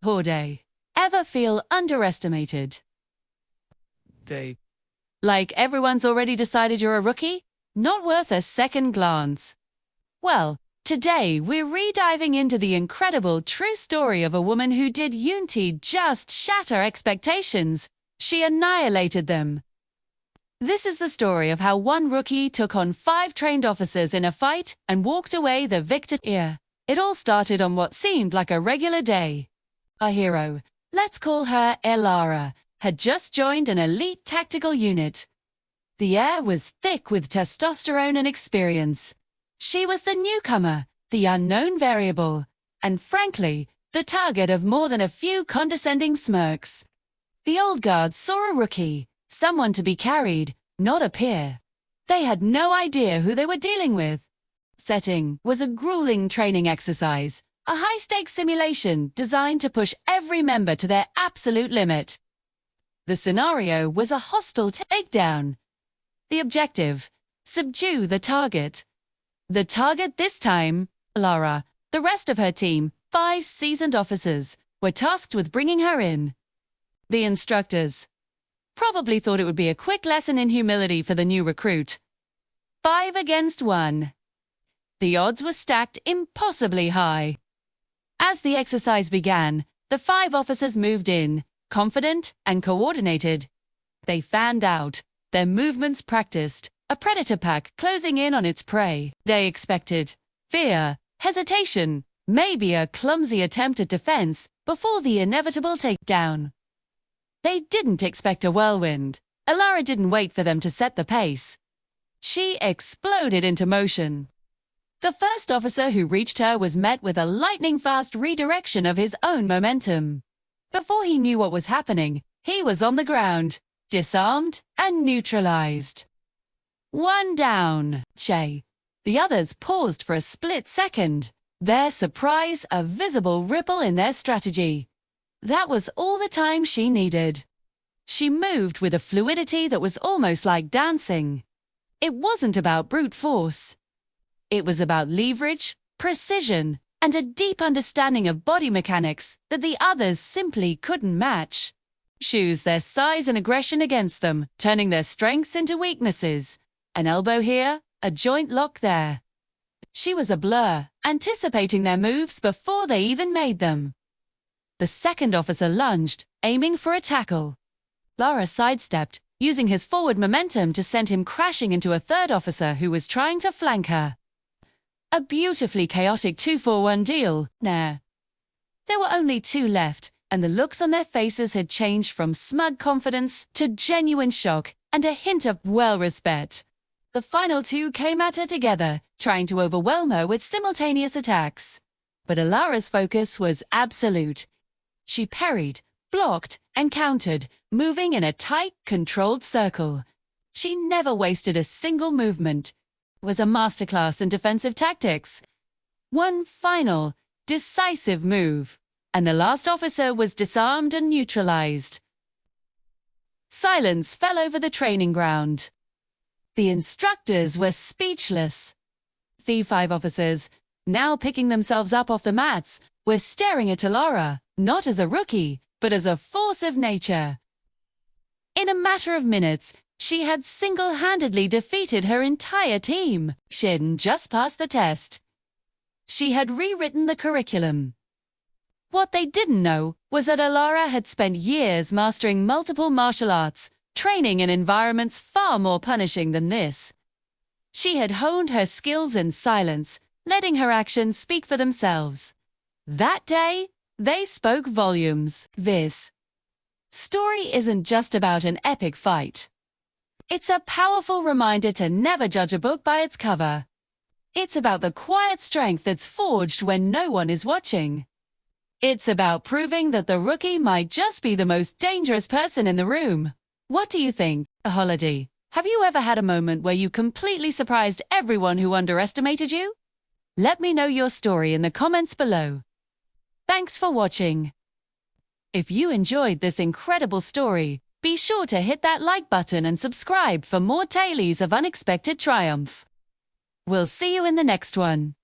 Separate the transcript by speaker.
Speaker 1: Horde. Ever feel underestimated?
Speaker 2: Day.
Speaker 1: Like everyone's already decided you're a rookie? Not worth a second glance. Well, today we're re-diving into the incredible true story of a woman who did Unity just shatter expectations. She annihilated them. This is the story of how one rookie took on 5 trained officers in a fight and walked away the victor. It all started on what seemed like a regular day. Our hero, let's call her Elara, had just joined an elite tactical unit. The air was thick with testosterone and experience. She was the newcomer, the unknown variable, and frankly, the target of more than a few condescending smirks. The old guard saw a rookie, someone to be carried, not a peer. They had no idea who they were dealing with. Setting was a grueling training exercise, a high-stakes simulation designed to push every member to their absolute limit. The scenario was a hostile takedown. The objective: subdue the target. The target this time, Lara. The rest of her team, 5 seasoned officers, were tasked with bringing her in. The instructors probably thought it would be a quick lesson in humility for the new recruit. 5 against 1. The odds were stacked impossibly high. As the exercise began, the 5 officers moved in, confident and coordinated. They fanned out, their movements practiced, a predator pack closing in on its prey. They expected fear, hesitation, maybe a clumsy attempt at defense before the inevitable takedown. They didn't expect a whirlwind. Elara didn't wait for them to set the pace. She exploded into motion. The first officer who reached her was met with a lightning-fast redirection of his own momentum. Before he knew what was happening, he was on the ground, disarmed and neutralized. 1 down. The others paused for a split second, their surprise a visible ripple in their strategy. That was all the time she needed. She moved with a fluidity that was almost like dancing. It wasn't about brute force. It was about leverage, precision, and a deep understanding of body mechanics that the others simply couldn't match. She used their size and aggression against them, turning their strengths into weaknesses. An elbow here, a joint lock there. She was a blur, anticipating their moves before they even made them. The second officer lunged, aiming for a tackle. Lara sidestepped, using his forward momentum to send him crashing into a third officer who was trying to flank her. A beautifully chaotic 2-for-1 deal. There were only 2 left, and the looks on their faces had changed from smug confidence to genuine shock and a hint of well-respect. The final 2 came at her together, trying to overwhelm her with simultaneous attacks. But Elara's focus was absolute. She parried, blocked, and countered, moving in a tight, controlled circle. She never wasted a single movement. It was a masterclass in defensive tactics. One final, decisive move, and the last officer was disarmed and neutralized. Silence fell over the training ground. The instructors were speechless. The 5 officers, now picking themselves up off the mats, were staring at Elara, not as a rookie, but as a force of nature. In a matter of minutes, she had single-handedly defeated her entire team. She hadn't just passed the test. She had rewritten the curriculum. What they didn't know was that Elara had spent years mastering multiple martial arts, training in environments far more punishing than this. She had honed her skills in silence, letting her actions speak for themselves. That day, they spoke volumes. This story isn't just about an epic fight. It's a powerful reminder to never judge a book by its cover. It's about the quiet strength that's forged when no one is watching. It's about proving that the rookie might just be the most dangerous person in the room. What do you think? A holiday. Have you ever had a moment where you completely surprised everyone who underestimated you? Let me know your story in the comments below. Thanks for watching. If you enjoyed this incredible story, be sure to hit that like button and subscribe for more tales of unexpected triumph. We'll see you in the next one.